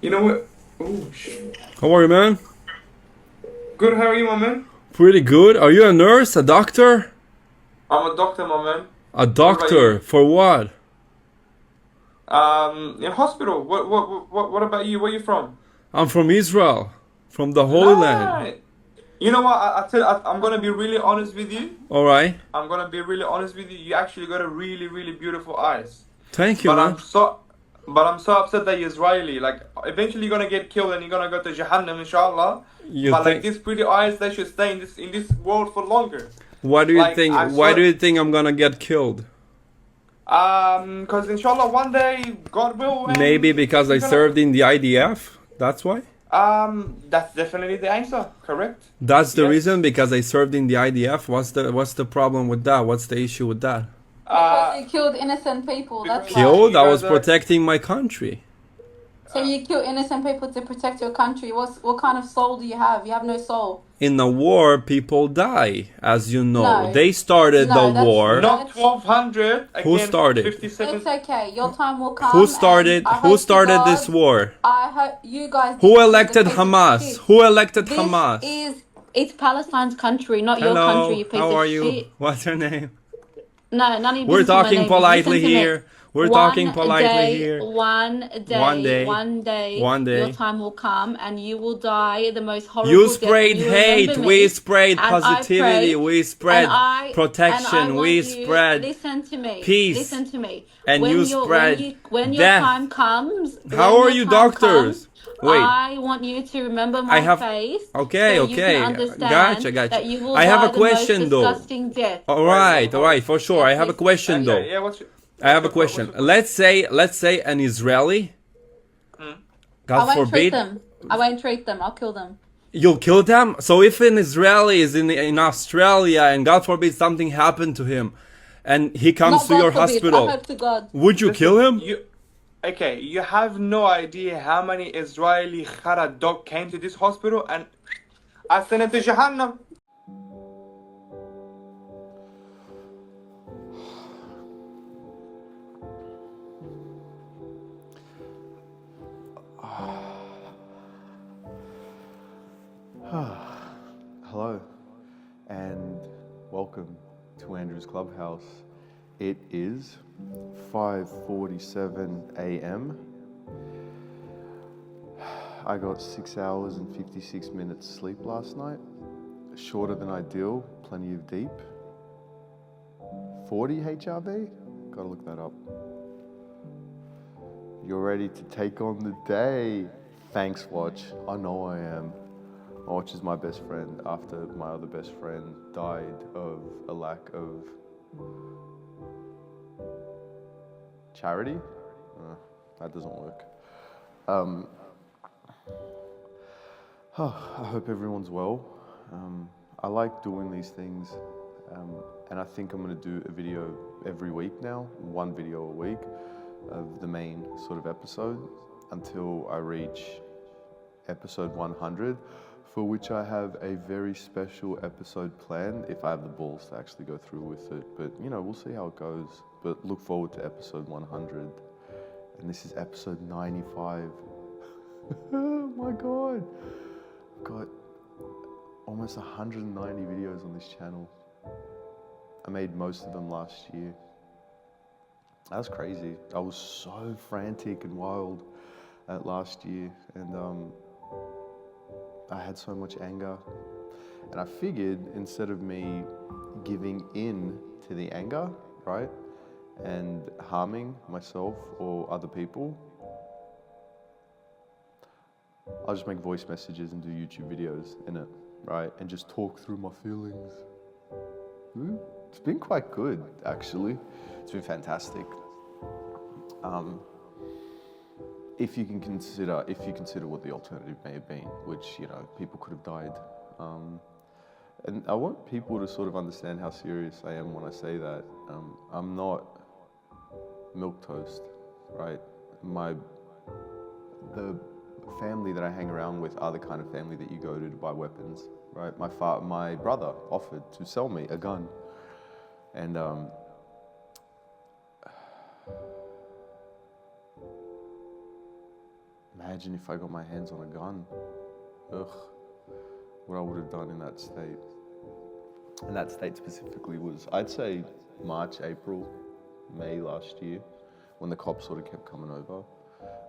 You know what? Oh, shit. How are you, man? Good, how are you, my man? Pretty good. Are you a nurse, a doctor? I'm a doctor, my man. A What about doctor you? for what? In hospital. What about you? Where you from? I'm from Israel, from the Holy Land. Nice. You know what? I'm gonna be really honest with you. All right. I'm gonna be really honest with you. You actually got a really, really beautiful eyes. Thank you, But man. I'm so upset that you're Israeli. Like, eventually you're gonna get killed and you're gonna go to Jahannam, inshallah. You But like think? these pretty eyes, they should stay in this world for longer. Why do you Like, think? I Why do swear. you think I'm gonna get killed? Because inshallah one day, God will, Maybe and because I you're gonna. served in the IDF. That's why. That's definitely the answer. Correct. That's the reason, Yes. because I served in the IDF. What's the problem with that? What's the issue with that? Because you killed innocent people, that's Because why. you Killed? I was guys are. protecting my country. So you kill innocent people to protect your country. What kind of soul do you have? You have no soul. In a war, people die, as you know. No. They started No, the that's war. Not 1200 Who against started? 57. It's okay. Your time will come. Who started? and I Who hope to started God, this war? I hope you guys. Who didn't see the elected piece of Hamas? shit. Who elected This Hamas? it's Palestine's country, not your country. Hello, You piece how of are you? shit. What's your name? No, none of you. We're business what my talking name is. politely Listen to me. here. We're talking politely here. One day, One day. your time will come and you will die the most horrible You death. sprayed And you hate. remember We me, sprayed and I positivity. pray, We spread and I protection. want We you, spread listen to me. peace. Listen to me. And when you your- spread when your death. time comes. How when are your you time doctors? comes, Wait. I want you to remember my I have. face. Okay, so okay. You can understand Gotcha. that you will I have die a the question most though. disgusting death. All right, for sure. Yeah, I have a please. question though. Yeah, what's your, I have a what's question. your- Let's say an Israeli, I God won't treat forbid, them. I won't treat them. I'll kill them. you'll kill them. So if an Israeli is in Australia and God forbid something happened to him, and he comes Not to your God forbid. I hospital, hope to God. would you kill him? Okay, you have no idea how many Israeli Khara dog came to this hospital and I sent it to Jahannam. Hello, and welcome to Andrew's Clubhouse. It is 5:47 a.m. I got 6 hours and 56 minutes sleep last night. Shorter than ideal, plenty of deep. 40 HRV? Gotta look that up. You're ready to take on the day. Thanks, Watch. I know I am. Watch is my best friend after my other best friend died of a lack of charity. That doesn't work. I hope everyone's well. I like doing these things, and I think I'm going to do a video every week now, one video a week of the main sort of episode until I reach episode 100, for which I have a very special episode planned if I have the balls to actually go through with it. But you know, we'll see how it goes. But look forward to episode 100. And this is episode 95. Oh my God. I've got almost 190 videos on this channel. I made most of them last year. That was crazy. I was so frantic and wild at last year, and I had so much anger. And I figured instead of me giving in to the anger, right, and harming myself or other people, I'll just make voice messages and do YouTube videos in it, right? And just talk through my feelings. It's been quite good, actually. It's been fantastic. If you consider what the alternative may have been, which, you know, people could have died. And I want people to sort of understand how serious I am when I say that. I'm not milquetoast, right? The family that I hang around with are the kind of family that you go to buy weapons, right? My brother offered to sell me a gun, and imagine if I got my hands on a gun. Ugh, what I would have done in that state. And that state specifically was, I'd say, March, April, May last year, when the cops sort of kept coming over,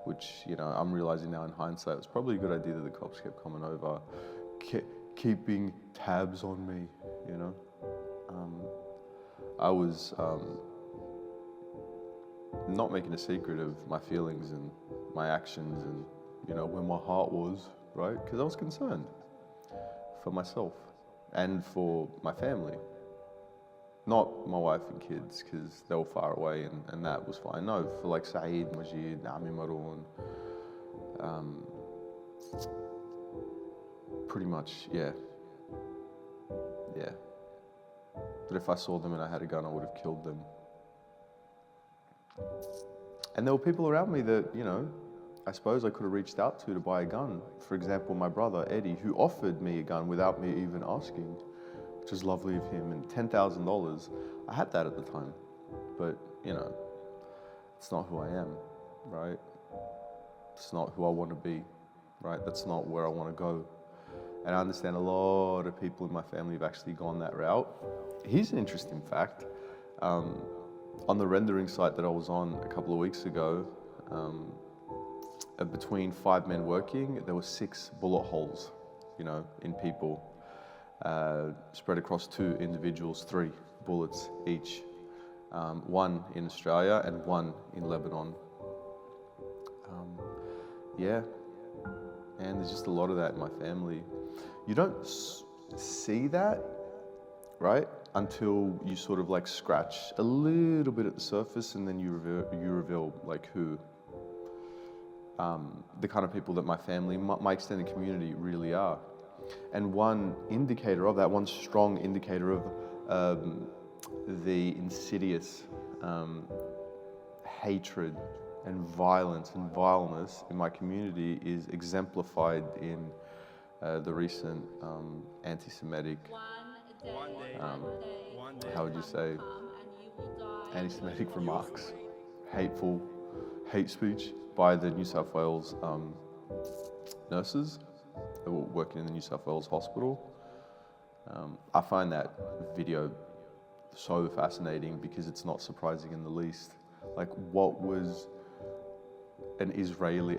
which, you know, I'm realizing now in hindsight, it was probably a good idea that the cops kept coming over, keeping tabs on me, you know. I was not making a secret of my feelings and my actions and, you know, where my heart was, right? Because I was concerned for myself and for my family. Not my wife and kids, because they were far away and that was fine. No, for like Saeed, Majid, Ami Maroon, pretty much, yeah. But if I saw them and I had a gun, I would have killed them. And there were people around me that, you know, I suppose I could have reached out to buy a gun. For example, my brother, Eddie, who offered me a gun without me even asking, which was lovely of him, and $10,000. I had that at the time, but, you know, it's not who I am, right? It's not who I want to be, right? That's not where I want to go. And I understand a lot of people in my family have actually gone that route. Here's an interesting fact. On the rendering site that I was on a couple of weeks ago, between 5 men working, there were 6 bullet holes, you know, in people, spread across 2 individuals, 3 bullets each, 1 in Australia and 1 in Lebanon. Yeah, and there's just a lot of that in my family. You don't see that, right, until you sort of like scratch a little bit at the surface, and then you reveal like who, the kind of people that my family, my extended community really are. And one indicator of that, one strong indicator of the insidious hatred and violence and vileness in my community is exemplified in the recent anti-Semitic, how would you say, anti-Semitic remarks, hateful hate speech by the New South Wales nurses who were working in the New South Wales hospital. I find that video so fascinating because it's not surprising in the least. Like, what was a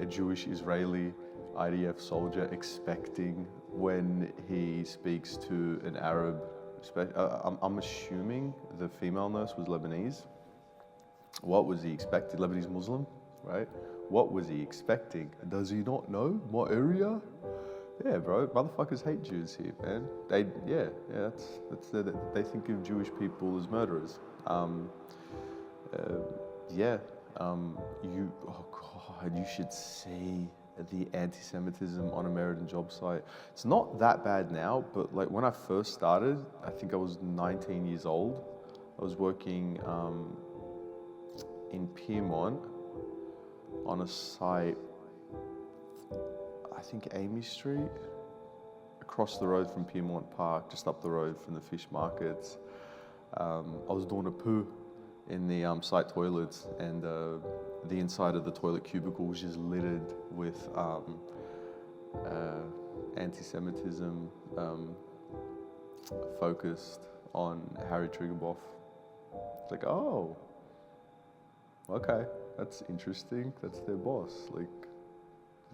Jewish Israeli IDF soldier expecting when he speaks to an Arab? I'm assuming the female nurse was Lebanese. What was he expecting? Lebanese Muslim, right? What was he expecting? Does he not know what area? Yeah, bro, motherfuckers hate Jews here, man. They think of Jewish people as murderers. You should see the anti-Semitism on a MERITON job site. It's not that bad now, but like when I first started, I think I was 19 years old. I was working in Piedmont on a site, I think Amy Street, across the road from Piedmont Park, just up the road from the fish markets. I was doing a poo in the site toilets, and the inside of the toilet cubicle was just littered with anti-Semitism focused on Harry Triggerboff. It's like, oh, okay, that's interesting. That's their boss. Like,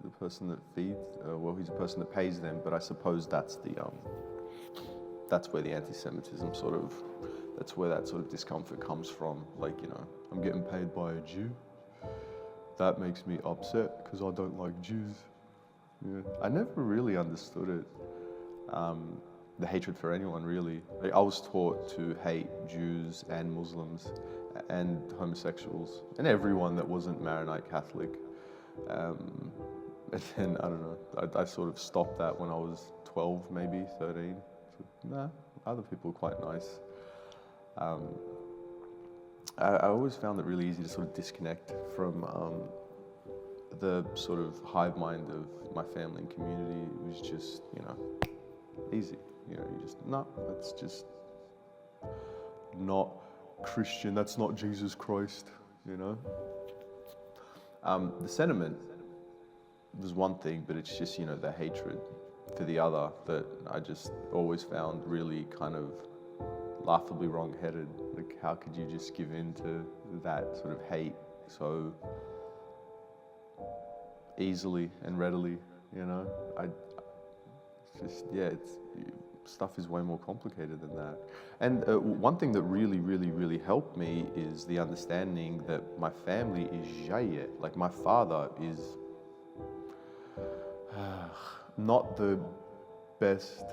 the person that feeds, he's the person that pays them, but I suppose that's where the anti-Semitism that's where that sort of discomfort comes from. Like, you know, I'm getting paid by a Jew. That makes me upset because I don't like Jews. Yeah. I never really understood it. The hatred for anyone, really. Like, I was taught to hate Jews and Muslims and homosexuals and everyone that wasn't Maronite Catholic. And then, I don't know, I sort of stopped that when I was 12, maybe 13. So, nah, other people are quite nice. I always found it really easy to sort of disconnect from the sort of hive mind of my family and community. It was just, you know, easy. You know, you just, no, that's just not Christian. That's not Jesus Christ, you know. The sentiment was one thing, but it's just, you know, the hatred for the other that I just always found really kind of laughably wrong-headed. Like, how could you just give in to that sort of hate so easily and readily, you know? Stuff is way more complicated than that. And one thing that really helped me is the understanding that my family is jaye. Like, my father is not the best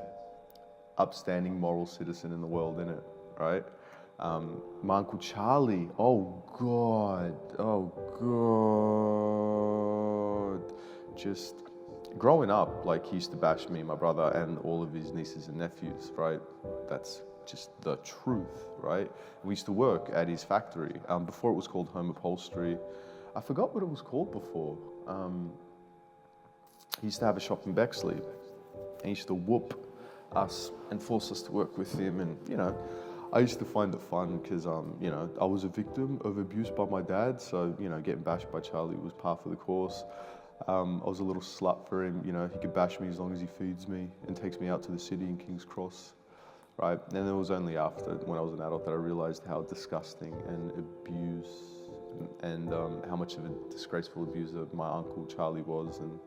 upstanding moral citizen in the world, innit, right? My Uncle Charlie, oh God, just growing up, like, he used to bash me, my brother, and all of his nieces and nephews, right? That's just the truth, right? We used to work at his factory, before it was called Home Upholstery. I forgot what it was called before. He used to have a shop in Bexley, and he used to whoop us and force us to work with him, and, you know, I used to find it fun because, you know, I was a victim of abuse by my dad, so, you know, getting bashed by Charlie was par for the course. I was a little slut for him, you know, he could bash me as long as he feeds me and takes me out to the city in King's Cross, right? And it was only after, when I was an adult, that I realized how disgusting and how much of a disgraceful abuser my Uncle Charlie was, and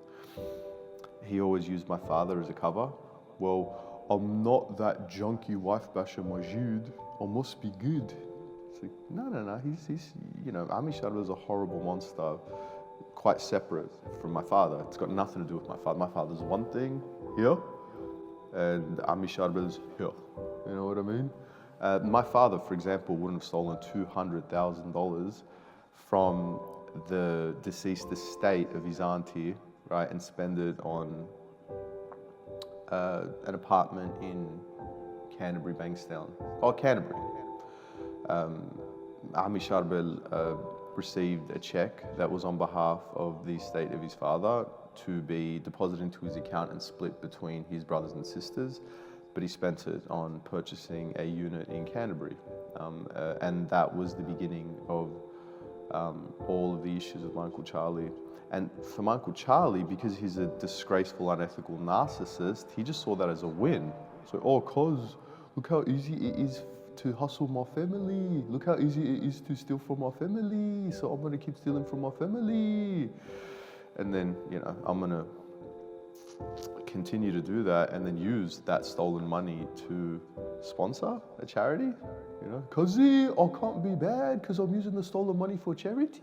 he always used my father as a cover. Well, I'm not that junky wife basher Majid, I must be good. It's like, no, he's you know, Amishad is a horrible monster, quite separate from my father. It's got nothing to do with my father. My father's one thing here, and Amishad is here. You know what I mean? My father, for example, wouldn't have stolen $200,000 from the deceased estate of his auntie, right, and spend it on an apartment in Canterbury, Bankstown. Oh, Canterbury. Ami Sharbel received a check that was on behalf of the estate of his father to be deposited into his account and split between his brothers and sisters, but he spent it on purchasing a unit in Canterbury. And that was the beginning of all of the issues with my Uncle Charlie. And for my Uncle Charlie, because he's a disgraceful, unethical narcissist, he just saw that as a win. So, oh, cause look how easy it is to hustle my family. Look how easy it is to steal from my family. So I'm gonna keep stealing from my family. And then, you know, I'm gonna continue to do that and then use that stolen money to sponsor a charity. You know, cause I can't be bad because I'm using the stolen money for charity.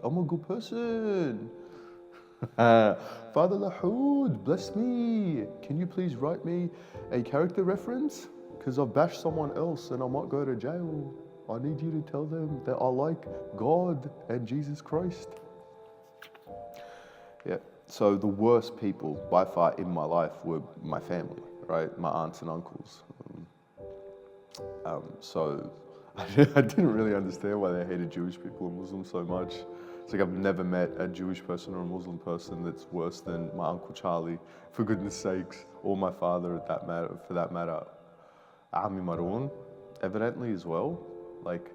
I'm a good person. Father Lahoud, bless me. Can you please write me a character reference? Because I've bashed someone else and I might go to jail. I need you to tell them that I like God and Jesus Christ. Yeah, so the worst people by far in my life were my family, right? My aunts and uncles. So I didn't really understand why they hated Jewish people and Muslims so much. It's like I've never met a Jewish person or a Muslim person that's worse than my Uncle Charlie, for goodness sakes, or my father for that matter. Ami Maroon, evidently as well, like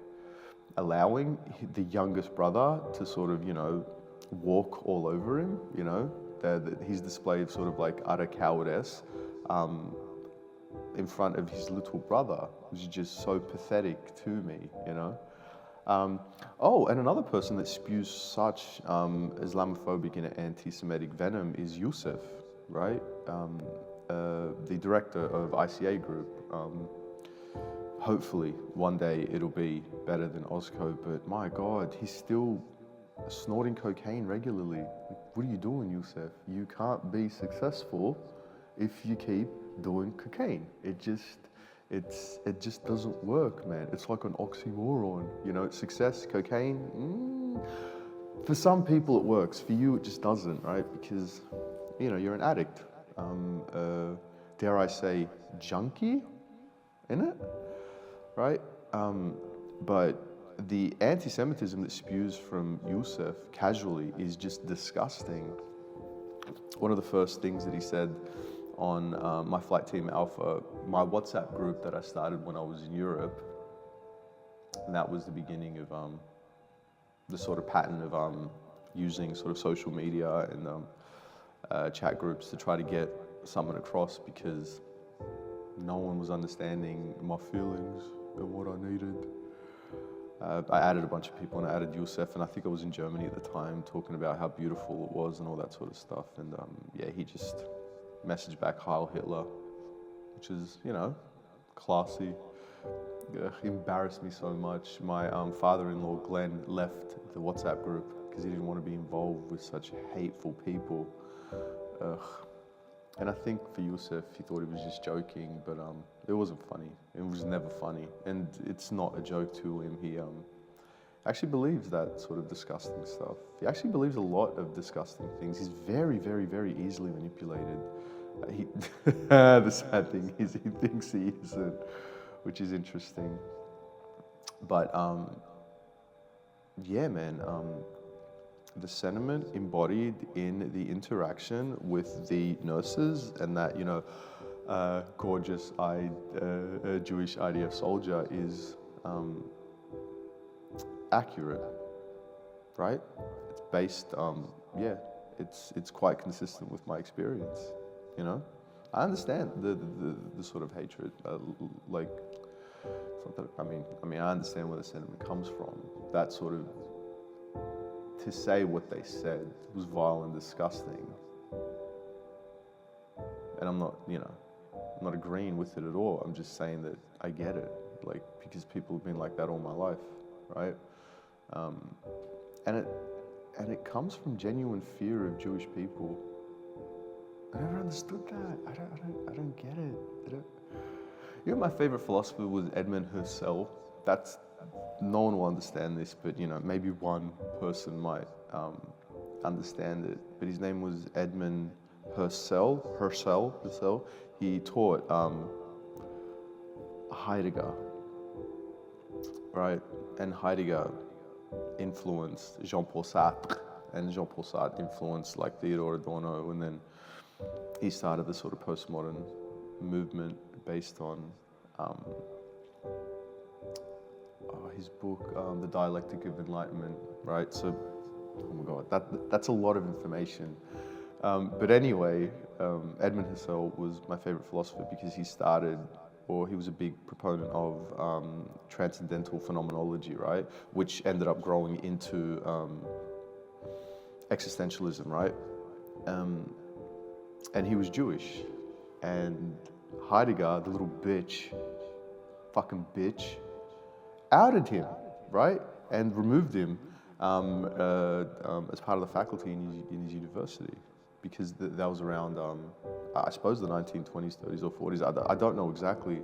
allowing the youngest brother to sort of, you know, walk all over him, you know, his display of sort of like utter cowardice in front of his little brother was just so pathetic to me, you know. Oh, and another person that spews such Islamophobic and anti-Semitic venom is Yousef, right? The director of ICA Group. Hopefully one day it'll be better than Osco, but my God, he's still snorting cocaine regularly. Like, what are you doing, Yousef? You can't be successful if you keep doing cocaine. It just doesn't work, man. It's like an oxymoron, you know. Success, cocaine. For some people it works. For you, it just doesn't, right? Because, you know, you're an addict. Dare I say, junkie, innit? Right? But the anti-Semitism that spews from Yousef casually is just disgusting. One of the first things that he said on my Flight Team Alpha, my WhatsApp group that I started when I was in Europe, and that was the beginning of the sort of pattern of using sort of social media and chat groups to try to get something across, because no one was understanding my feelings and what I needed. I added a bunch of people, and I added Yousef, and I think I was in Germany at the time, talking about how beautiful it was and all that sort of stuff. And yeah, he just messaged back Heil Hitler, which is, you know, classy. He embarrassed me so much. My father-in-law, Glenn, left the WhatsApp group because he didn't want to be involved with such hateful people. And I think for Yousef, he thought he was just joking, but it wasn't funny. It was never funny. And it's not a joke to him. He actually believes that sort of disgusting stuff. He actually believes a lot of disgusting things. He's very, very, very easily manipulated. The sad thing is he thinks he isn't, which is interesting. But yeah, man, the sentiment embodied in the interaction with the nurses and that, you know, gorgeous-eyed Jewish IDF soldier is accurate, right? It's based, yeah, it's quite consistent with my experience, you know? I understand the sort of hatred, like, it's not that, I mean, I understand where the sentiment comes from. That sort of, to say what they said was vile and disgusting. And I'm not, you know, I'm not agreeing with it at all. I'm just saying that I get it, like, because people have been like that all my life, right? And it comes from genuine fear of Jewish people. I never understood that. I don't get it. You know, my favorite philosopher was Edmund Husserl. That's, no one will understand this, but, you know, maybe one person might understand it. But his name was Edmund Husserl. He taught Heidegger, right? And Heidegger influenced Jean-Paul Sartre, and Jean-Paul Sartre influenced like Theodore Adorno, and then he started the sort of postmodern movement based on his book, The Dialectic of Enlightenment, right? So, oh my God, that's a lot of information. But anyway, Edmund Husserl was my favorite philosopher because he was a big proponent of transcendental phenomenology, right? Which ended up growing into existentialism, right? And he was Jewish. And Heidegger, the little fucking bitch, outed him, right? And removed him as part of the faculty in his university. Because that was around, I suppose, the 1920s, 30s, or 40s. I don't know exactly.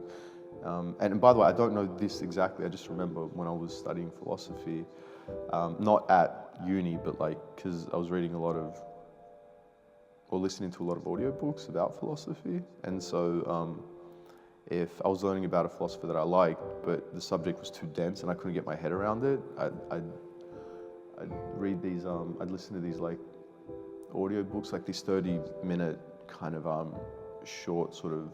And by the way, I don't know this exactly. I just remember when I was studying philosophy, not at uni, but like, because I was reading or listening to a lot of audiobooks about philosophy. And so if I was learning about a philosopher that I liked, but the subject was too dense and I couldn't get my head around it, I'd read these, I'd listen to these like audiobooks, like these 30-minute kind of short sort of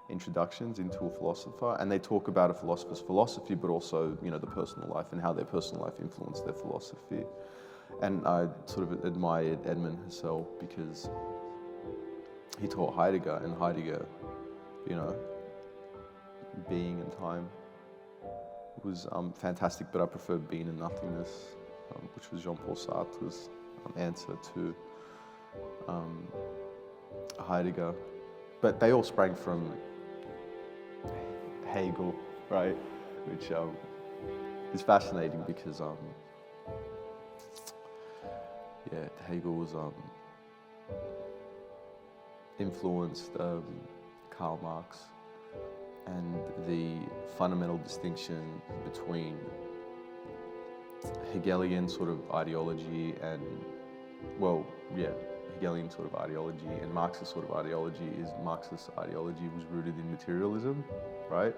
introductions into a philosopher, and they talk about a philosopher's philosophy, but also, you know, the personal life and how their personal life influenced their philosophy. And I sort of admired Edmund Husserl because he taught Heidegger, and Heidegger, you know, being and time was fantastic, but I preferred being and nothingness, which was Jean-Paul Sartre's answer to Heidegger. But they all sprang from Hegel, right? Which is fascinating because yeah, Hegel was influenced Karl Marx, and the fundamental distinction between Hegelian sort of ideology and, well, yeah, Hegelian sort of ideology and Marxist sort of ideology is Marxist ideology was rooted in materialism, right?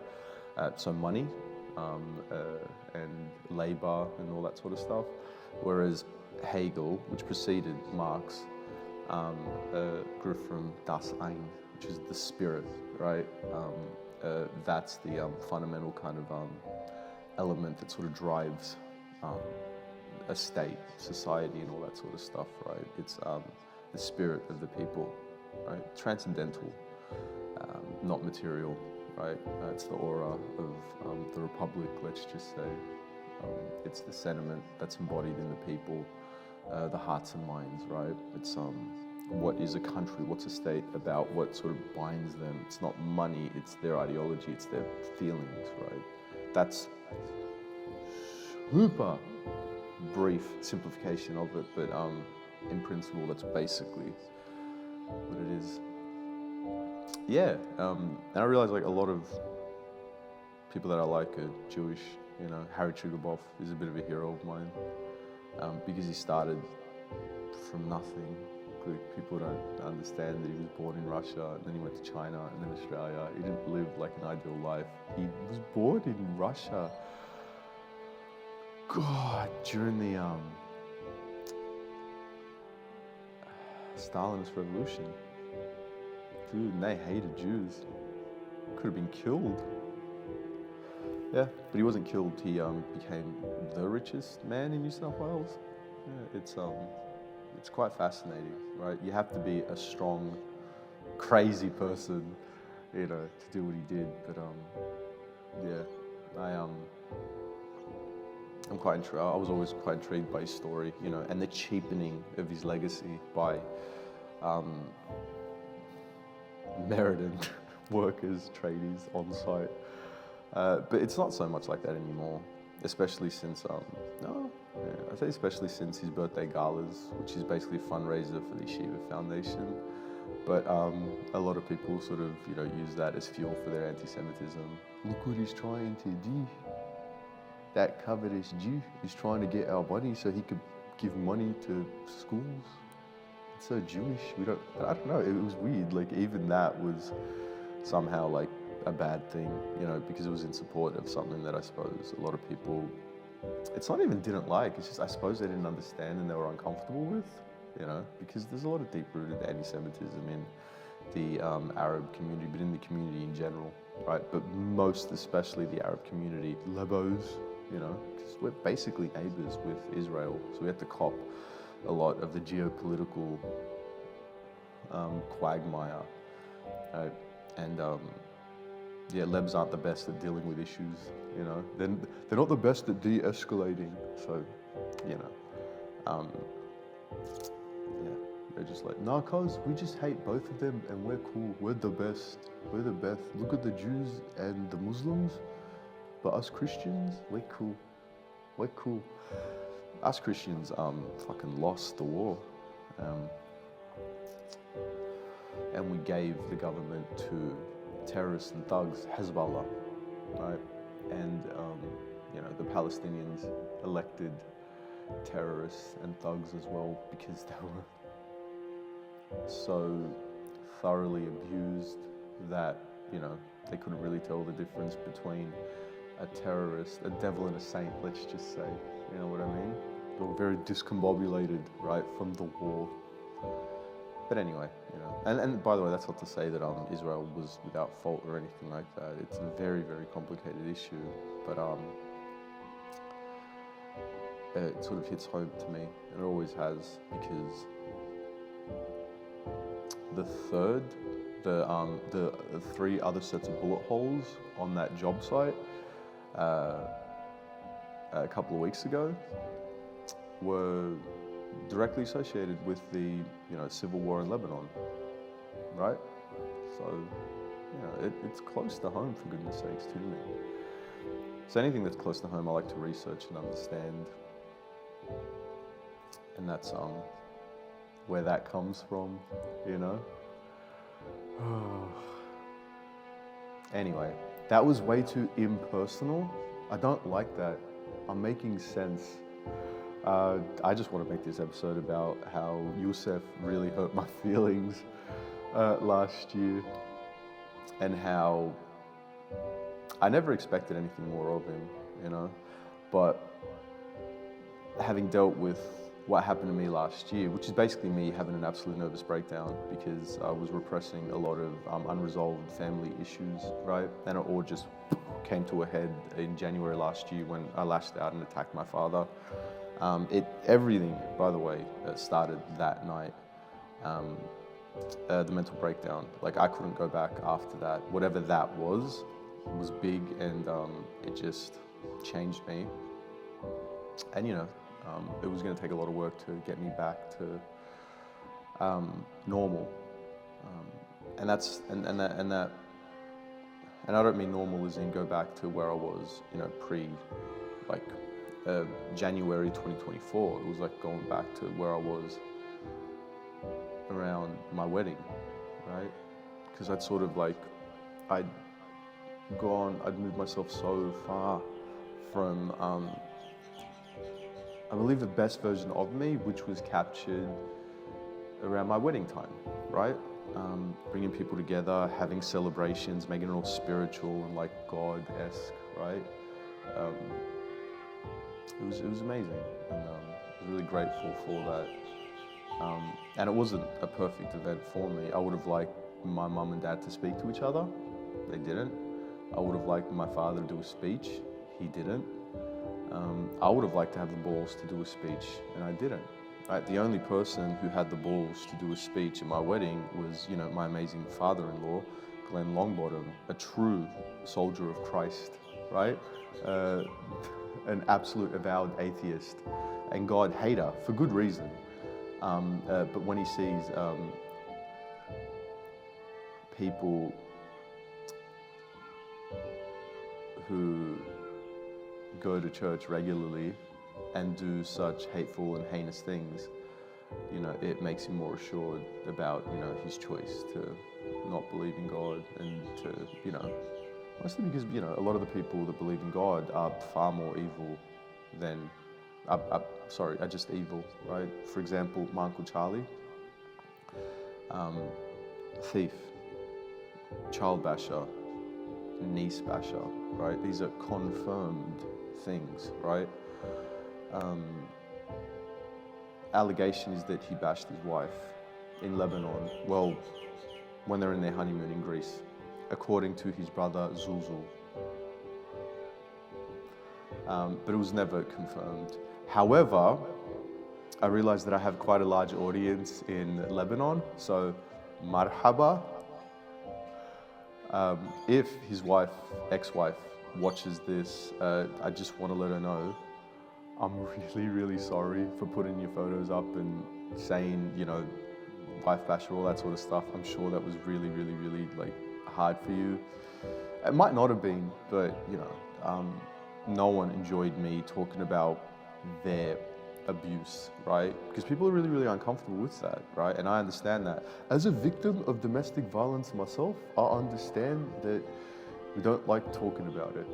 So money and labor and all that sort of stuff. Whereas Hegel, which preceded Marx, grew from Das Ein, which is the spirit, right? That's the fundamental kind of element that sort of drives a state, society, and all that sort of stuff, right? It's the spirit of the people, right? Transcendental, not material, right? It's the aura of the republic, let's just say. It's the sentiment that's embodied in the people, the hearts and minds, right? It's what is a country, what's a state about, what sort of binds them. It's not money, it's their ideology, it's their feelings, right? That's super brief simplification of it, but in principle, that's basically what it is. Yeah, and I realize like a lot of people that I like are Jewish. You know, Harry Triggerboff is a bit of a hero of mine because he started from nothing. Like, people don't understand that he was born in Russia, and then he went to China, and then Australia. He didn't live like an ideal life. He was born in Russia. God, during the Stalinist revolution. Dude, and they hated Jews. Could have been killed. Yeah, but he wasn't killed. He became the richest man in New South Wales. Yeah, it's quite fascinating, right? You have to be a strong, crazy person, you know, to do what he did. But yeah, I'm quite I was always quite intrigued by his story, you know, and the cheapening of his legacy by MERITON workers, tradies on site. But it's not so much like that anymore, especially since, I'd say especially since his birthday galas, which is basically a fundraiser for the Shiva Foundation. But a lot of people sort of, you know, use that as fuel for their anti-Semitism. Look what he's trying to do. That covetous Jew is trying to get our money so he could give money to schools. It's so Jewish. I don't know, it was weird. Like, even that was somehow like a bad thing, you know, because it was in support of something that I suppose a lot of people, it's not even didn't like, it's just I suppose they didn't understand and they were uncomfortable with, you know, because there's a lot of deep-rooted anti-Semitism in the Arab community, but in the community in general, right? But most especially the Arab community, Lebos, you know, because we're basically neighbors with Israel, so we have to cop a lot of the geopolitical quagmire, right? And yeah, Lebs aren't the best at dealing with issues, you know. They're not the best at de-escalating, so, you know. Yeah, they're just like, nah, cuz, we just hate both of them and we're cool. We're the best. We're the best. Look at the Jews and the Muslims, but us Christians, we're cool. We're cool. Us Christians fucking lost the war. And we gave the government to terrorists and thugs, Hezbollah, right? And, you know, the Palestinians elected terrorists and thugs as well because they were so thoroughly abused that, you know, they couldn't really tell the difference between a terrorist, a devil and a saint, let's just say, you know what I mean? They were very discombobulated, right, from the war. But anyway, you know, and by the way, that's not to say that Israel was without fault or anything like that. It's a very, very complicated issue, but it sort of hits home to me, and it always has, because the three other sets of bullet holes on that job site a couple of weeks ago were directly associated with the, you know, civil war in Lebanon, right? So, you know, it's close to home, for goodness sakes, to me. So anything that's close to home, I like to research and understand, and that's where that comes from, you know. Anyway, that was way too impersonal. I don't like that. I'm making sense. I just want to make this episode about how Yousef really hurt my feelings last year, and how I never expected anything more of him, you know, but having dealt with what happened to me last year, which is basically me having an absolute nervous breakdown because I was repressing a lot of unresolved family issues, right? And it all just came to a head in January last year when I lashed out and attacked my father. Everything, by the way, started that night. The mental breakdown. Like, I couldn't go back after that. Whatever that was big, and it just changed me. And it was going to take a lot of work to get me back to normal. And I don't mean normal as in go back to where I was, pre, like January 2024. It was like going back to where I was around my wedding, right? Because I'd sort of like, I'd moved myself so far from, I believe, the best version of me, which was captured around my wedding time, right? Bringing people together, having celebrations, making it all spiritual and like God-esque, right? It was amazing, and I was really grateful for that. And it wasn't a perfect event for me. I would have liked my mum and dad to speak to each other. They didn't. I would have liked my father to do a speech. He didn't. I would have liked to have the balls to do a speech, and I didn't. Right? The only person who had the balls to do a speech at my wedding was, my amazing father-in-law, Glenn Longbottom, a true soldier of Christ, right? An absolute avowed atheist and God hater for good reason. But when he sees people who go to church regularly and do such hateful and heinous things, it makes him more assured about, his choice to not believe in God, and to, mostly because, a lot of the people that believe in God are far more evil than, just evil, right? For example, my Uncle Charlie, thief, child basher, niece basher, right? These are confirmed things, right? Allegation is that he bashed his wife in Lebanon, well, when they're in their honeymoon in Greece, according to his brother Zulzul. But it was never confirmed. However, I realized that I have quite a large audience in Lebanon, so marhaba. If his ex-wife, watches this, I just want to let her know I'm really, really sorry for putting your photos up and saying, wife basher, all that sort of stuff. I'm sure that was really, really, really hard for you. It might not have been, but no one enjoyed me talking about their abuse, right? Because people are really, really uncomfortable with that, right? And I understand that. As a victim of domestic violence myself, I understand that we don't like talking about it.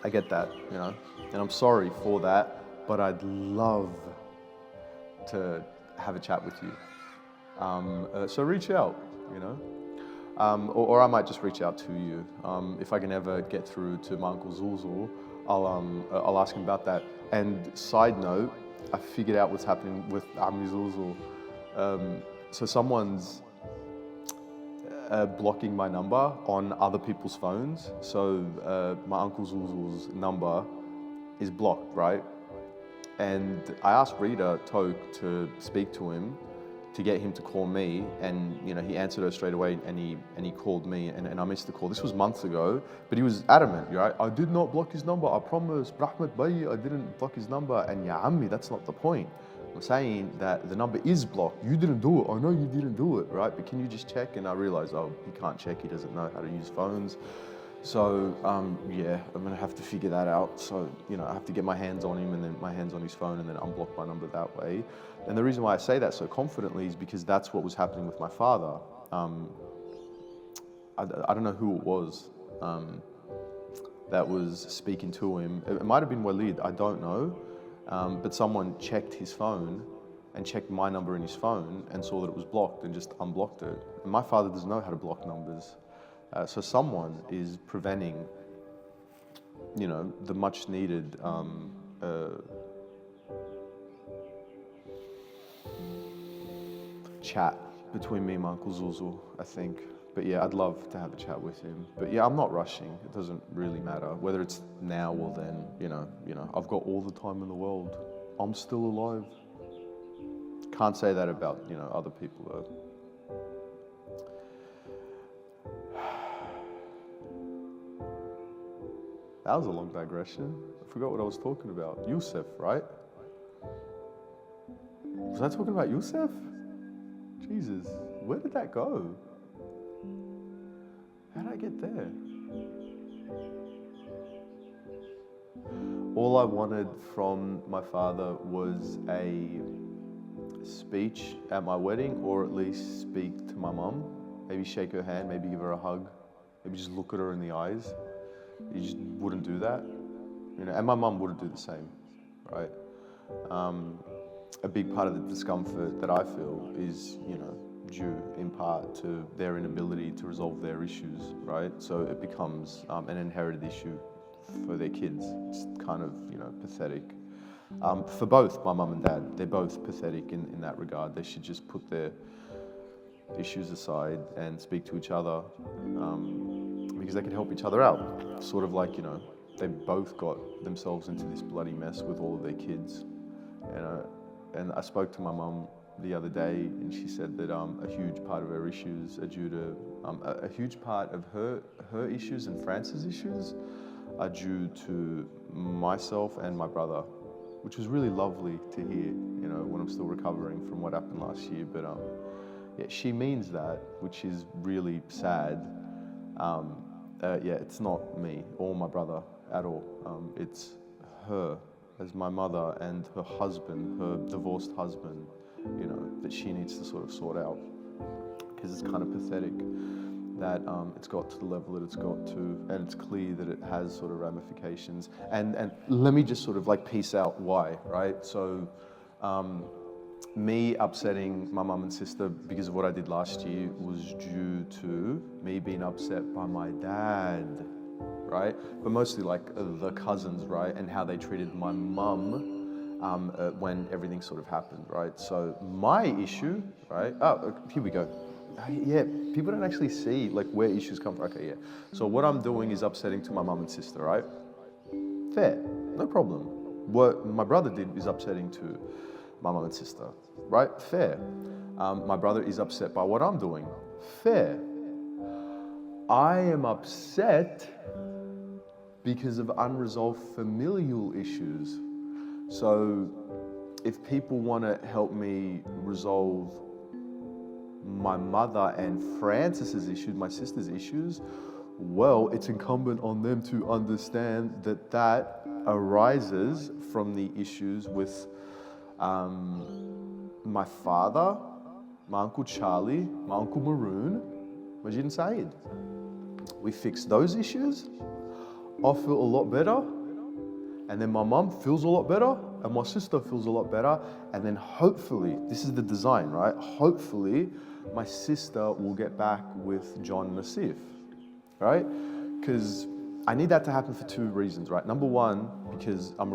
I get that, and I'm sorry for that, but I'd love to have a chat with you. So reach out, or I might just reach out to you. If I can ever get through to my Uncle Zulzul, I'll ask him about that. And side note, I figured out what's happening with Ammi Zulzul. So someone's blocking my number on other people's phones. So my Uncle Zulzul's number is blocked, right? And I asked Rita Toke to speak to him, to get him to call me, and he answered her straight away, and he called me, and I missed the call. This was months ago, but he was adamant, right? I did not block his number, I promise, Rahmat Bayi, I didn't block his number. And ya ammi, that's not the point. I'm saying that the number is blocked. You didn't do it. I know you didn't do it, right? But can you just check? And I realized, he can't check. He doesn't know how to use phones. So, yeah, I'm going to have to figure that out. So, I have to get my hands on him, and then my hands on his phone, and then unblock my number that way. And the reason why I say that so confidently is because that's what was happening with my father. I don't know who it was that was speaking to him. It might have been Walid, I don't know. But someone checked his phone and checked my number in his phone and saw that it was blocked and just unblocked it. And my father doesn't know how to block numbers. So someone is preventing, the much needed chat between me and my Uncle Zulzul, I think. But yeah, I'd love to have a chat with him. But yeah, I'm not rushing. It doesn't really matter whether it's now or then. I've got all the time in the world. I'm still alive. Can't say that about, you know, other people though. That was a long digression. I forgot what I was talking about. Yousef, right? Was I talking about Yousef? Jesus, where did that go? How did I get there? All I wanted from my father was a speech at my wedding, or at least speak to my mum. Maybe shake her hand, maybe give her a hug, maybe just look at her in the eyes. You just wouldn't do that, you know, and my mum wouldn't do the same, right? A big part of the discomfort that I feel is, you know, due in part to their inability to resolve their issues, right? So it becomes an inherited issue for their kids. It's kind of, you know, pathetic. For both my mum and dad, they're both pathetic in that regard. They should just put their issues aside and speak to each other, because they can help each other out. Sort of like, you know, they both got themselves into this bloody mess with all of their kids. And I spoke to my mum the other day, and she said that a huge part of her issues are due to, a huge part of her issues and France's issues are due to myself and my brother, which was really lovely to hear, you know, when I'm still recovering from what happened last year. But yeah, she means that, which is really sad. Yeah, it's not me or my brother at all. It's her as my mother and her husband, her divorced husband, you know, that she needs to sort of sort out. Because it's kind of pathetic that it's got to the level that it's got to, and it's clear that it has sort of ramifications. And let me just sort of like piece out why, right? So me upsetting my mum and sister because of what I did last year was due to me being upset by my dad, right? But mostly like the cousins, right? And how they treated my mum when everything sort of happened, right? So my issue, right? Oh, here we go. Yeah, people don't actually see like where issues come from. Okay, yeah. So what I'm doing is upsetting to my mum and sister, right? Fair, no problem. What my brother did is upsetting to my mum and sister, right? Fair. My brother is upset by what I'm doing. Fair. I am upset because of unresolved familial issues. So if people want to help me resolve my mother and Frances's issues, my sister's issues, well, it's incumbent on them to understand that that arises from the issues with my father, my Uncle Charlie, my Uncle Maroon, Majid and Saeed. We fix those issues, I feel a lot better, and then my mum feels a lot better, and my sister feels a lot better, and then hopefully, this is the design, right? Hopefully, my sister will get back with John Nassif, right? Because I need that to happen for two reasons, right? Number one, because I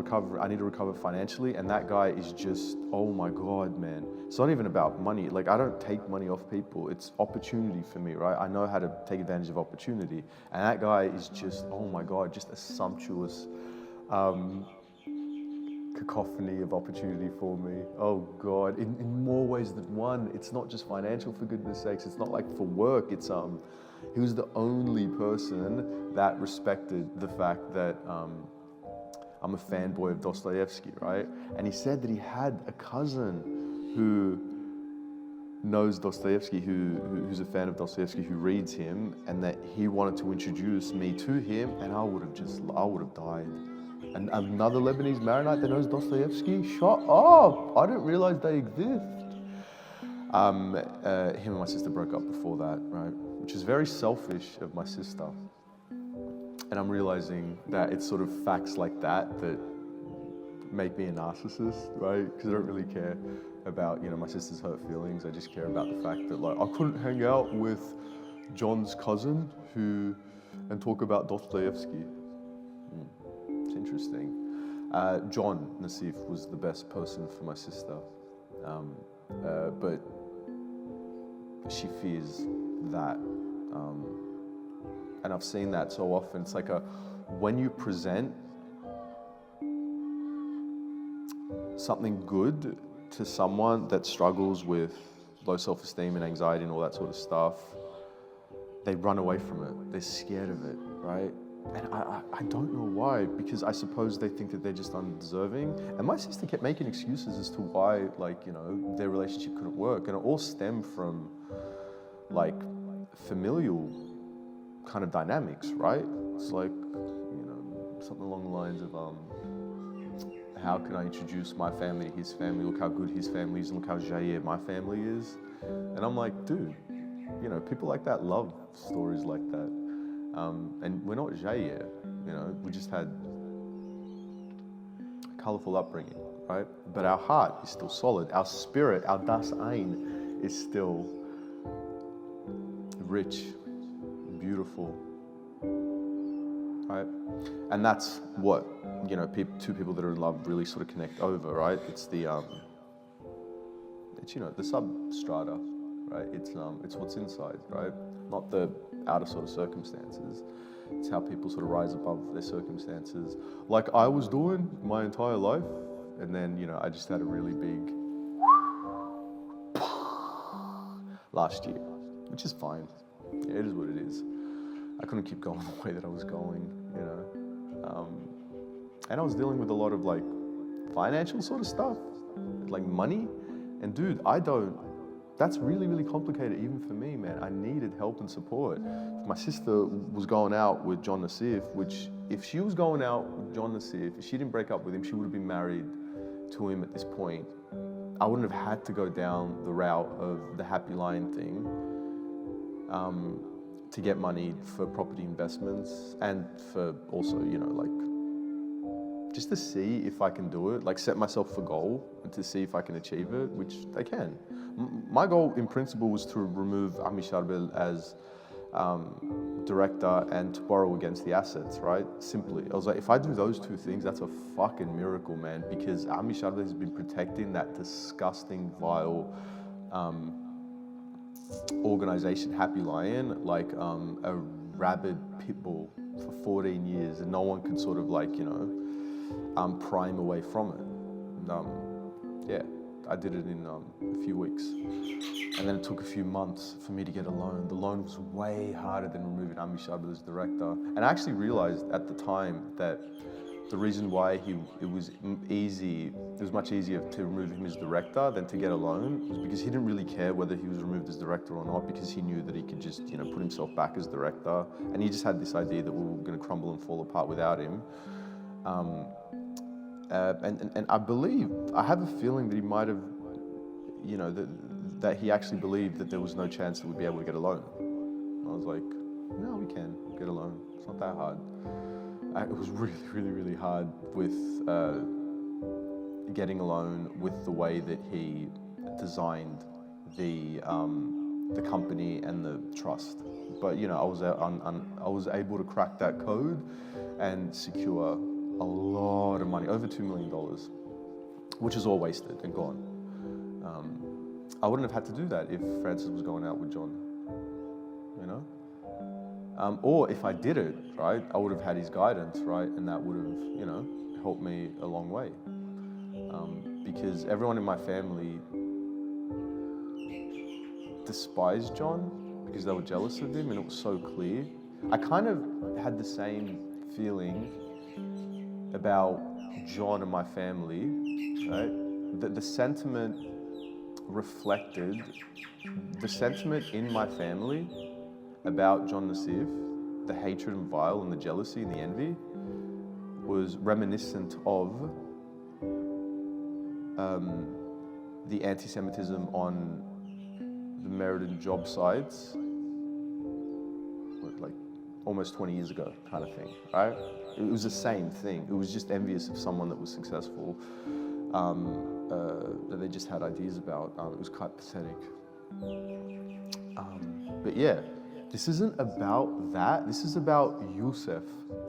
need to recover financially, and that guy is just, oh my God, man. It's not even about money. Like, I don't take money off people. It's opportunity for me, right? I know how to take advantage of opportunity. And that guy is just, oh my God, just a sumptuous cacophony of opportunity for me. Oh God, in more ways than one. It's not just financial, for goodness sakes. It's not like for work. It's he was the only person that respected the fact that I'm a fanboy of Dostoevsky, right? And he said that he had a cousin who knows Dostoevsky, who's a fan of Dostoevsky, who reads him, and that he wanted to introduce me to him, and I would have died. And another Lebanese Maronite that knows Dostoevsky? Shut up! I didn't realize they exist. Him and my sister broke up before that, right? Which is very selfish of my sister. And I'm realizing that it's sort of facts like that that make me a narcissist, right? Because I don't really care about, you know, my sister's hurt feelings. I just care about the fact that, like, I couldn't hang out with John's cousin and talk about Dostoevsky. It's interesting. John Nassif was the best person for my sister, but she fears that, and I've seen that so often. It's like when you present something good to someone that struggles with low self-esteem and anxiety and all that sort of stuff, they run away from it. They're scared of it, right? And I don't know why, because I suppose they think that they're just undeserving. And my sister kept making excuses as to why, like, you know, their relationship couldn't work. And it all stemmed from, like, familial kind of dynamics, right? It's like, you know, something along the lines of, how can I introduce my family to his family? Look how good his family is, and look how jaye my family is. And I'm like, dude, you know, people like that love stories like that. And we're not jaye, you know, we just had a colourful upbringing, right? But our heart is still solid. Our spirit, our das ein, is still rich, beautiful, right? And that's what, you know, two people that are in love really sort of connect over, right? It's the, it's, you know, the substrata, right? It's what's inside, right? Not the outer sort of circumstances. It's how people sort of rise above their circumstances, like I was doing my entire life. And then, you know, I just had a really big last year, which is fine. Yeah, it is what it is. I couldn't keep going the way that I was going, you know. And I was dealing with a lot of like financial sort of stuff, like money. And dude, that's really, really complicated even for me, man. I needed help and support. If my sister was going out with John Nassif, which if she was going out with John Nassif, if she didn't break up with him, she would have been married to him at this point. I wouldn't have had to go down the route of the happy line thing to get money for property investments and for also, you know, like just to see if I can do it, like set myself a goal and to see if I can achieve it, which I can. My goal in principle was to remove Ami Sharbel as director and to borrow against the assets, right? Simply. I was like, if I do those two things, that's a fucking miracle, man, because Ami Sharbel has been protecting that disgusting, vile organization, Happy Lion, like a rabid pit bull for 14 years, and no one could sort of like, you know, pry him away from it. And, yeah, I did it in a few weeks. And then it took a few months for me to get a loan. The loan was way harder than removing Ami Sharbel as director. And I actually realized at the time that the reason why it was much easier to remove him as director than to get a loan was because he didn't really care whether he was removed as director or not, because he knew that he could just, you know, put himself back as director. And he just had this idea that we were going to crumble and fall apart without him. And I have a feeling that he might have, you know, that he actually believed that there was no chance that we'd be able to get a loan. I was like, no, we can get a loan. It's not that hard. It was really, really, really hard with getting a loan with the way that he designed the company and the trust. But you know, I was able to crack that code and secure a lot of money, over $2 million, which is all wasted and gone. I wouldn't have had to do that if Francis was going out with John, you know? Or if I did it, right, I would have had his guidance, right, and that would have, you know, helped me a long way. Because everyone in my family despised John because they were jealous of him, and it was so clear. I kind of had the same feeling about John and my family, right? The sentiment reflected, the sentiment in my family about John Nassif, the hatred and vile and the jealousy and the envy, was reminiscent of the anti-Semitism on the MERITON job sites, like almost 20 years ago kind of thing, right? It was the same thing. It was just envious of someone that was successful, that they just had ideas about. It was quite pathetic. But yeah, this isn't about that. This is about Yousef.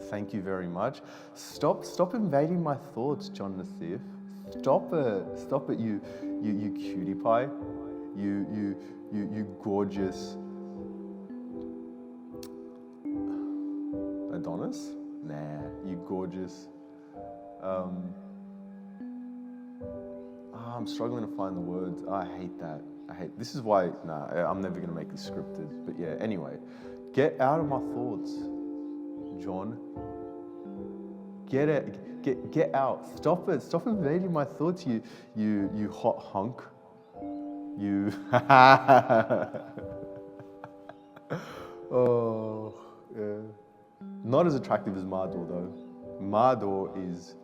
Thank you very much. Stop invading my thoughts, John Nassif. Stop it, you cutie pie. You gorgeous Adonis? Nah, you gorgeous I'm struggling to find the words. I hate that. This is why, I'm never going to make this scripted. But yeah, anyway. Get out of my thoughts, John. Get it. Get out. Stop it. Stop invading my thoughts, you hot hunk. You. Oh, yeah. Not as attractive as Mardor though. Mardor is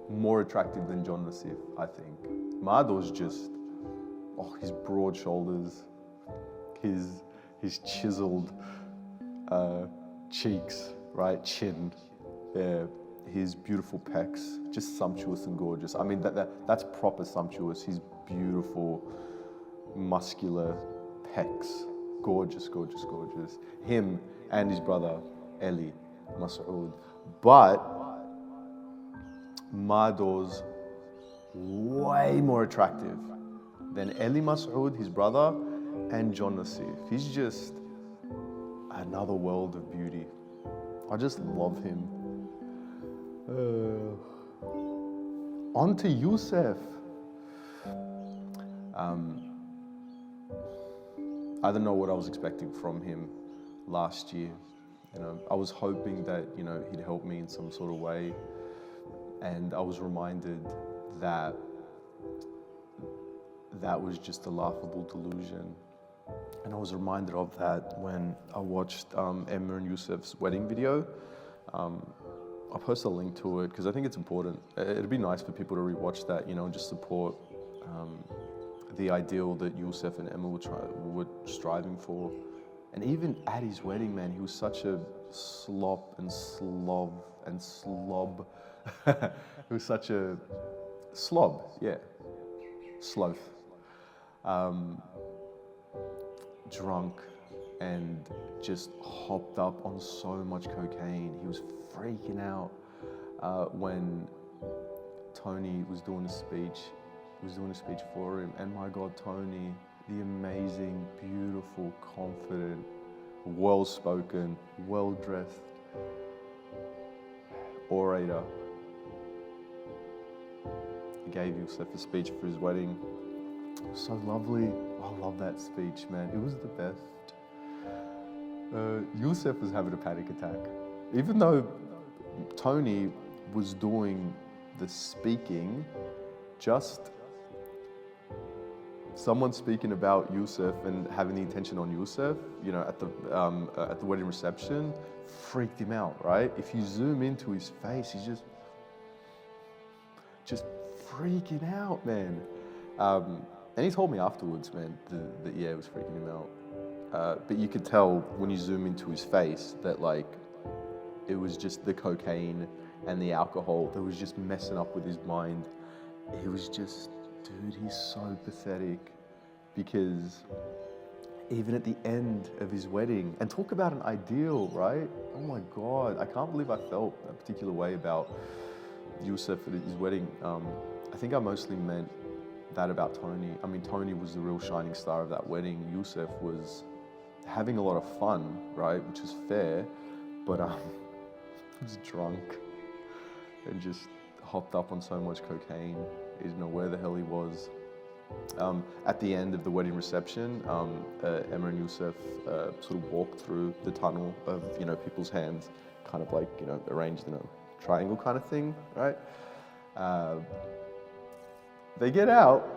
more attractive than John Nassif, I think. Mardor's just, his broad shoulders, his chiseled cheeks, right, chin, his beautiful pecs, just sumptuous and gorgeous. I mean, that's proper sumptuous. His beautiful, muscular pecs, gorgeous, gorgeous, gorgeous. Him and his brother, Eli Mas'ud. But Mardor's way more attractive than Eli Mas'ud, his brother, and John Nassif. He's just another world of beauty. I just love him. On to Yousef. I don't know what I was expecting from him last year. I was hoping that, he'd help me in some sort of way. And I was reminded that that was just a laughable delusion. And I was reminded of that when I watched Emma and Yousef's wedding video. I'll post a link to it because I think it's important. It'd be nice for people to rewatch that, and just support the ideal that Yousef and Emma were striving for. And even at his wedding, man, he was such a slop and slob and slob. He was such a slob, yeah, sloth. Drunk and just hopped up on so much cocaine. He was freaking out when Tony was doing a speech. He was doing a speech for him, and my God, Tony, the amazing, beautiful, confident, well-spoken, well-dressed orator, he gave Yousef a speech for his wedding. It was so lovely. I love that speech, man. It was the best. Yousef was having a panic attack. Even though Tony was doing the speaking, just someone speaking about Yousef and having the attention on Yousef, at the wedding reception, freaked him out, right? If you zoom into his face, he's just freaking out, man. And he told me afterwards, man, that it was freaking him out. But you could tell when you zoom into his face that, it was just the cocaine and the alcohol that was just messing up with his mind. He was just, dude, he's so pathetic. Because even at the end of his wedding, and talk about an ideal, right? Oh my God, I can't believe I felt a particular way about Yousef at his wedding. I think I mostly meant that about Tony. I mean, Tony was the real shining star of that wedding. Yousef was having a lot of fun, right? Which is fair, but he was drunk and just hopped up on so much cocaine. He didn't know where the hell he was. At the end of the wedding reception, Emma and Yousef sort of walked through the tunnel of, people's hands, kind of like, arranged in a triangle kind of thing, right? They get out,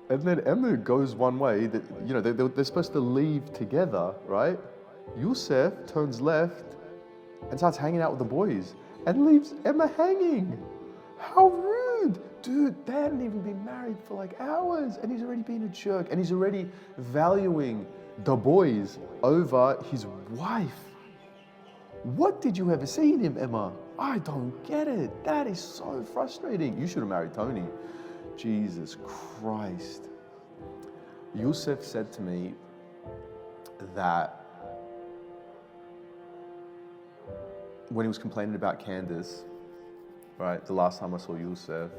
and then Emma goes one way, that, they're supposed to leave together, right? Yousef turns left and starts hanging out with the boys and leaves Emma hanging. How rude. Dude, they hadn't even been married for hours and he's already been a jerk and he's already valuing the boys over his wife. What did you ever see in him, Emma? I don't get it. That is so frustrating. You should have married Tony. Jesus Christ. Yousef said to me that when he was complaining about Candace, right, the last time I saw Yousef,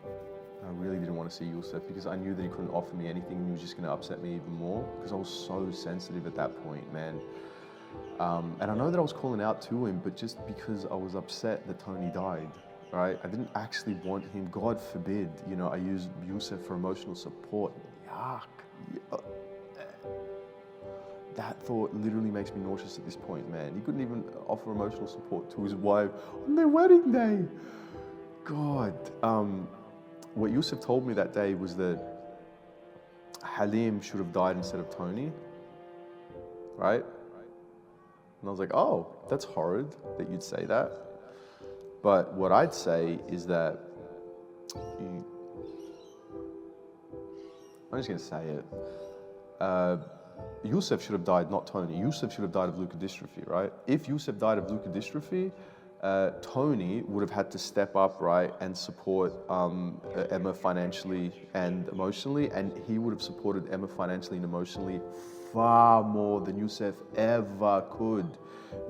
I really didn't want to see Yousef because I knew that he couldn't offer me anything and he was just going to upset me even more because I was so sensitive at that point, man. And I know that I was calling out to him, but just because I was upset that Tony died, right? I didn't actually want him. God forbid, you know, I used Yousef for emotional support. Yuck. Yuck. That thought literally makes me nauseous at this point, man. He couldn't even offer emotional support to his wife on their wedding day. God. What Yousef told me that day was that Halim should have died instead of Tony, right? And I was like, oh, that's horrid that you'd say that. But what I'd say is that, I'm just going to say it. Yousef should have died, not Tony. Yousef should have died of leukodystrophy, right? If Yousef died of leukodystrophy, Tony would have had to step up, right, and support Emma financially and emotionally, and he would have supported Emma financially and emotionally far more than Yousef ever could.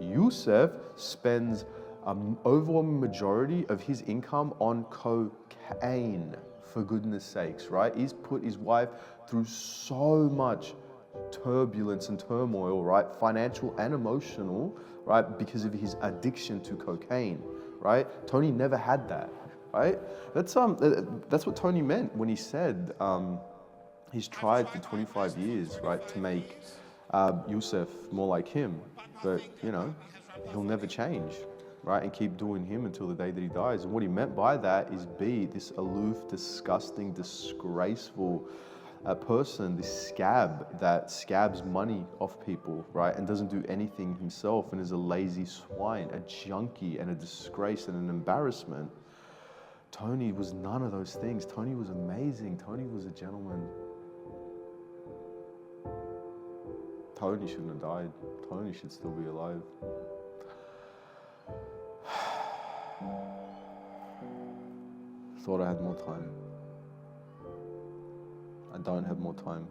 Yousef spends an overwhelming majority of his income on cocaine, for goodness sakes, right? He's put his wife through so much turbulence and turmoil, right? Financial and emotional, right? Because of his addiction to cocaine, right? Tony never had that, right? That's what Tony meant when he said he's tried for 25 years, right, to make Yousef more like him, but you know, he'll never change, right? And keep doing him until the day that he dies. And what he meant by that is be this aloof, disgusting, disgraceful person, this scab that scabs money off people, right? And doesn't do anything himself and is a lazy swine, a junkie and a disgrace and an embarrassment. Tony was none of those things. Tony was amazing. Tony was a gentleman. Tony shouldn't have died. Tony should still be alive. Thought I had more time. I don't have more time.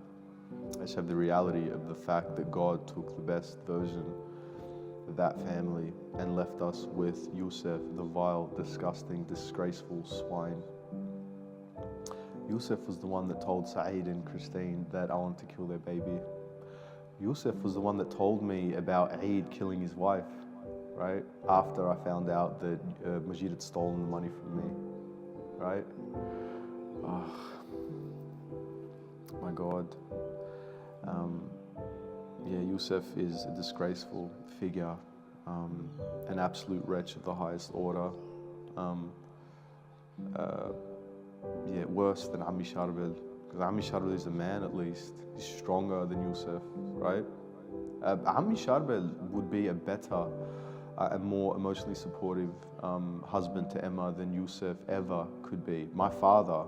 I just have the reality of the fact that God took the best version of that family and left us with Yousef, the vile, disgusting, disgraceful swine. Yousef was the one that told Saeed and Christine that I want to kill their baby. Yousef was the one that told me about Eid killing his wife, right? After I found out that Majid had stolen the money from me, right? Oh, my God. Yeah, Yousef is a disgraceful figure, an absolute wretch of the highest order. Yeah, worse than Ammi Sharbel, because Ammi Sharbel is a man at least. He's stronger than Yousef, right? Ammi Sharbel would be a better and more emotionally supportive husband to Emma than Yousef ever could be. My father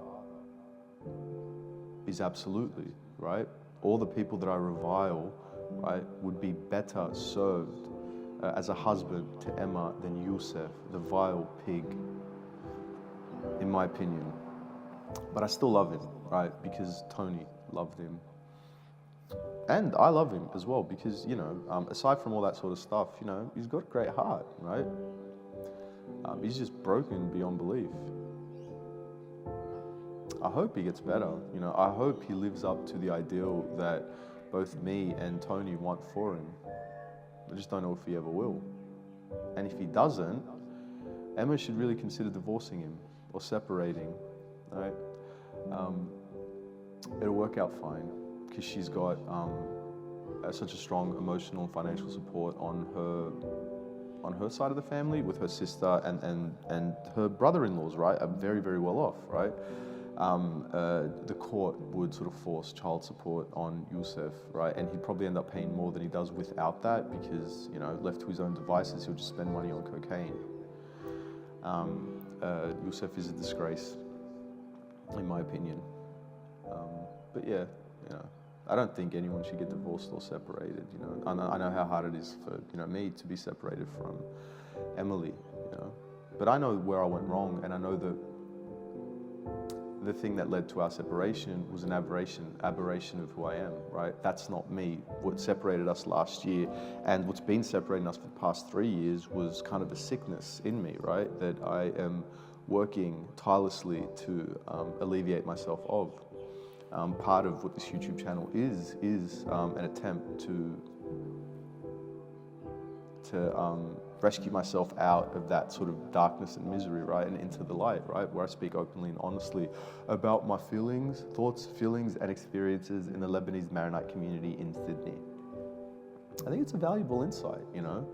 is absolutely, right? All the people that I revile, right, would be better served as a husband to Emma than Yousef, the vile pig, in my opinion. But I still love him, right, because Tony loved him. And I love him as well because, you know, aside from all that sort of stuff, you know, he's got a great heart, right? He's just broken beyond belief. I hope he gets better, you know, I hope he lives up to the ideal that both me and Tony want for him. I just don't know if he ever will. And if he doesn't, Emma should really consider divorcing him or separating, right? It'll work out fine because she's got such a strong emotional and financial support on her side of the family with her sister and her brother-in-laws, right, are very, very well off, right? The court would sort of force child support on Yousef, right? And he'd probably end up paying more than he does without that because, you know, left to his own devices, he'll just spend money on cocaine. Yousef is a disgrace, in my opinion. But yeah, you know, I don't think anyone should get divorced or separated, you know. I know how hard it is for, you know, me to be separated from Emily, you know. But I know where I went wrong, and I know that the thing that led to our separation was an aberration of who I am, right? That's not me. What separated us last year and what's been separating us for the past 3 years was kind of a sickness in me, right? That I am working tirelessly to alleviate myself of. Part of what this YouTube channel is an attempt to rescue myself out of that sort of darkness and misery, right, and into the light, right, where I speak openly and honestly about my feelings, thoughts, feelings, and experiences in the Lebanese Maronite community in Sydney. I think it's a valuable insight, you know,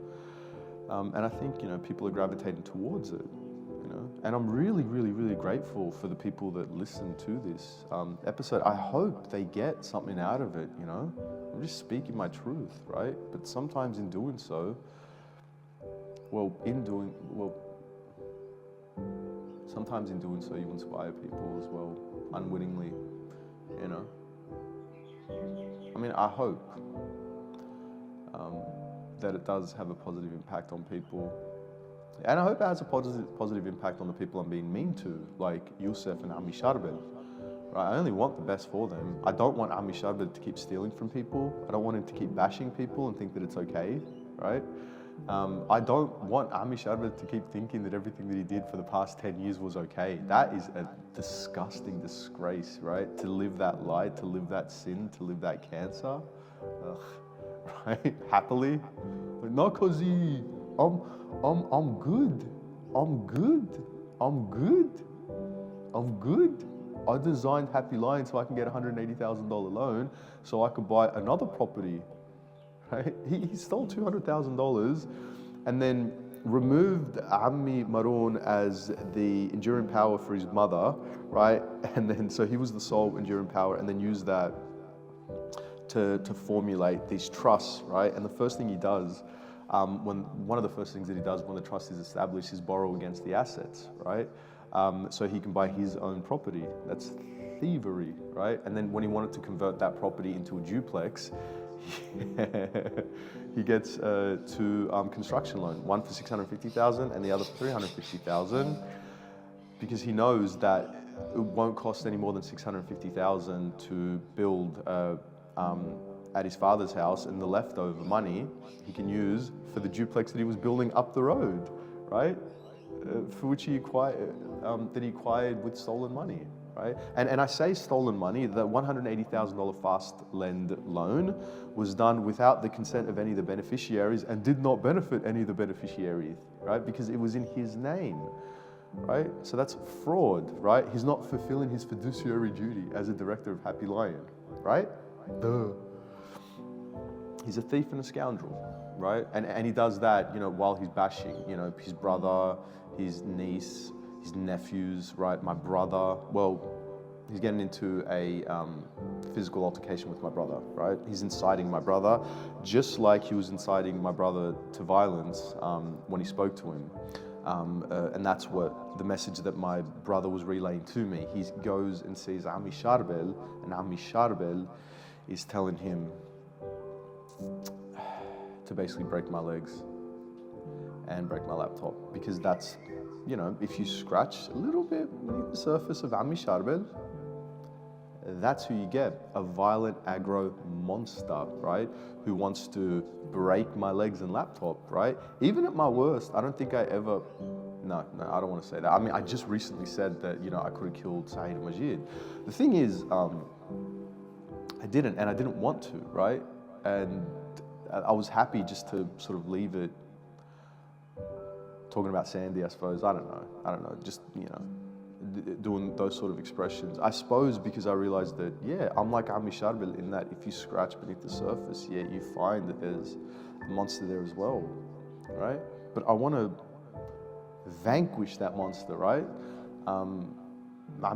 and I think, you know, people are gravitating towards it, you know, and I'm really, really, really grateful for the people that listen to this episode. I hope they get something out of it, you know. I'm just speaking my truth, right? But sometimes in doing so, sometimes in doing so, you inspire people as well, unwittingly, you know. I mean, I hope that it does have a positive impact on people. And I hope it has a positive impact on the people I'm being mean to, like Yousef and Ami Sharbel. Right? I only want the best for them. I don't want Ami Sharbel to keep stealing from people. I don't want him to keep bashing people and think that it's okay, right? I don't want Ami Sharbel to keep thinking that everything that he did for the past 10 years was okay. That is a disgusting disgrace, right? To live that lie, to live that sin, to live that cancer, right? Happily. No, cause I'm good. I'm good. I'm good. I'm good. I designed Happy Lion so I can get a $180,000 loan so I could buy another property. Right? He stole $200,000 and then removed Ammi Maroon as the enduring power for his mother, right? And then so he was the sole enduring power, and then used that to formulate these trusts, right? And the first thing he does, one of the first things that he does when the trust is established is borrow against the assets, right? So he can buy his own property. That's thievery, right? And then when he wanted to convert that property into a duplex, he gets two construction loan, one for $650,000 and the other for $350,000, because he knows that it won't cost any more than $650,000 to build at his father's house, and the leftover money he can use for the duplex that he was building up the road, right? For which he acquired with stolen money, right? And I say stolen money, the $180,000 fast lend loan was done without the consent of any of the beneficiaries and did not benefit any of the beneficiaries, right? Because it was in his name, right? So that's fraud, right? He's not fulfilling his fiduciary duty as a director of Happy Lion, right? Duh. He's a thief and a scoundrel, right? And he does that, you know, while he's bashing, you know, his brother, his niece, his nephews, right? My brother, well, he's getting into a physical altercation with my brother, right? He's inciting my brother, just like he was inciting my brother to violence when he spoke to him. And that's what the message that my brother was relaying to me. He goes and sees Ami Sharbel, and Ami Sharbel is telling him to basically break my legs and break my laptop, because that's, you know, if you scratch a little bit beneath the surface of Ami Sharbel, that's who you get, a violent aggro monster, right? Who wants to break my legs and laptop, right? Even at my worst, I don't think I ever, no, I don't want to say that. I mean, I just recently said that, you know, I could have killed Saeed Majid. The thing is, I didn't, and I didn't want to, right? And I was happy just to sort of leave it talking about Sandy, I suppose. I don't know, just, you know, doing those sort of expressions. I suppose because I realized that, yeah, I'm like Ami Sharbel in that if you scratch beneath the surface, yeah, you find that there's a monster there as well, right? But I want to vanquish that monster, right? Ami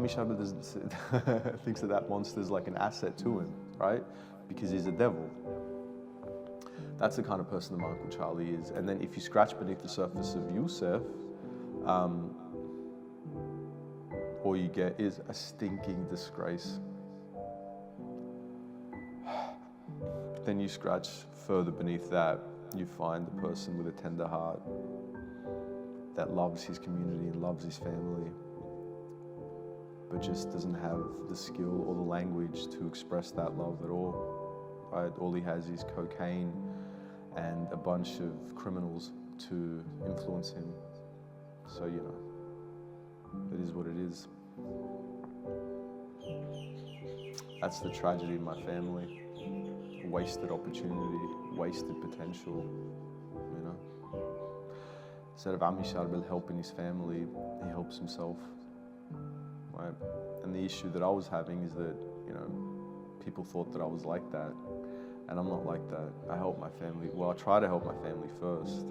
Sharbel thinks that monster is like an asset to him, right? Because he's a devil. That's the kind of person that my Uncle Charlie is. And then if you scratch beneath the surface of Yousef, all you get is a stinking disgrace. Then you scratch further beneath that, you find the person with a tender heart that loves his community and loves his family, but just doesn't have the skill or the language to express that love at all, right? All he has is cocaine and a bunch of criminals to influence him. So, you know, it is what it is. That's the tragedy of my family. Wasted opportunity, wasted potential, you know. instead of Ami Sharbel helping his family, he helps himself, right? And the issue that I was having is that, you know, people thought that I was like that, and I'm not like that. I help my family, well, I try to help my family first.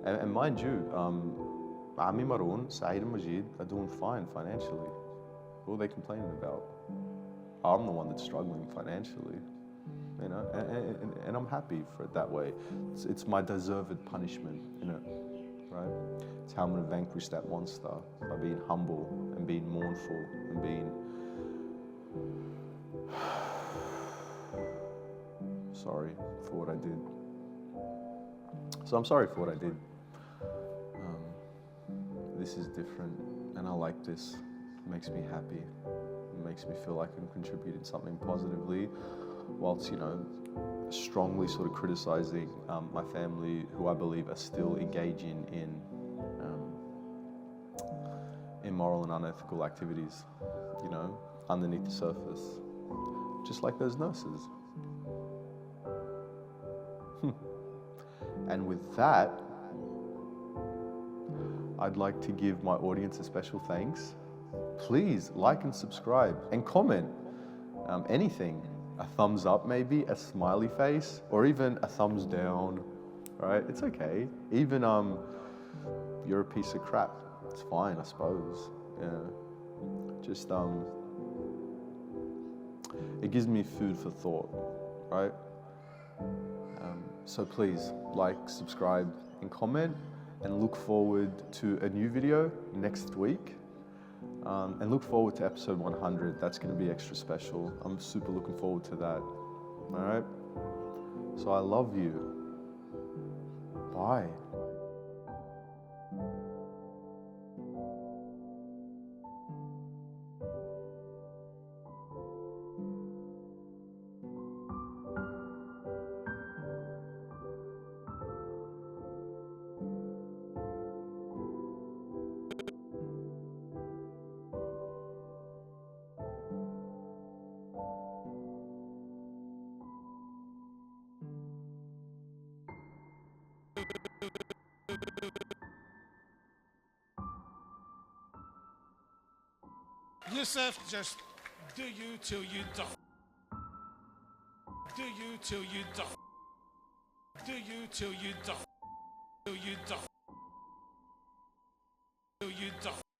And mind you, Ami Maroon, Saeed and Majid are doing fine financially. What are they complaining about? I'm the one that's struggling financially, you know, and I'm happy for it that way. It's my deserved punishment, you know, right? It's how I'm going to vanquish that monster, by being humble and being mournful and being sorry for what I did. So I'm sorry for what I did. This is different, and I like this. It makes me happy. It makes me feel like I'm contributing something positively, whilst, you know, strongly sort of criticizing my family, who I believe are still engaging in immoral and unethical activities, you know, underneath the surface, just like those nurses. And with that, I'd like to give my audience a special thanks. Please like and subscribe and comment anything. A thumbs up maybe, a smiley face, or even a thumbs down, right? It's okay. Even you're a piece of crap. It's fine, I suppose. Yeah. Just it gives me food for thought, right? So please like, subscribe, and comment, and look forward to a new video next week. And look forward to episode 100. That's going to be extra special. I'm super looking forward to that. All right? So I love you. Bye. Yousef, just do you till you don't. Do you till you don't. Do you till you don't. Till you don't. Till you don't.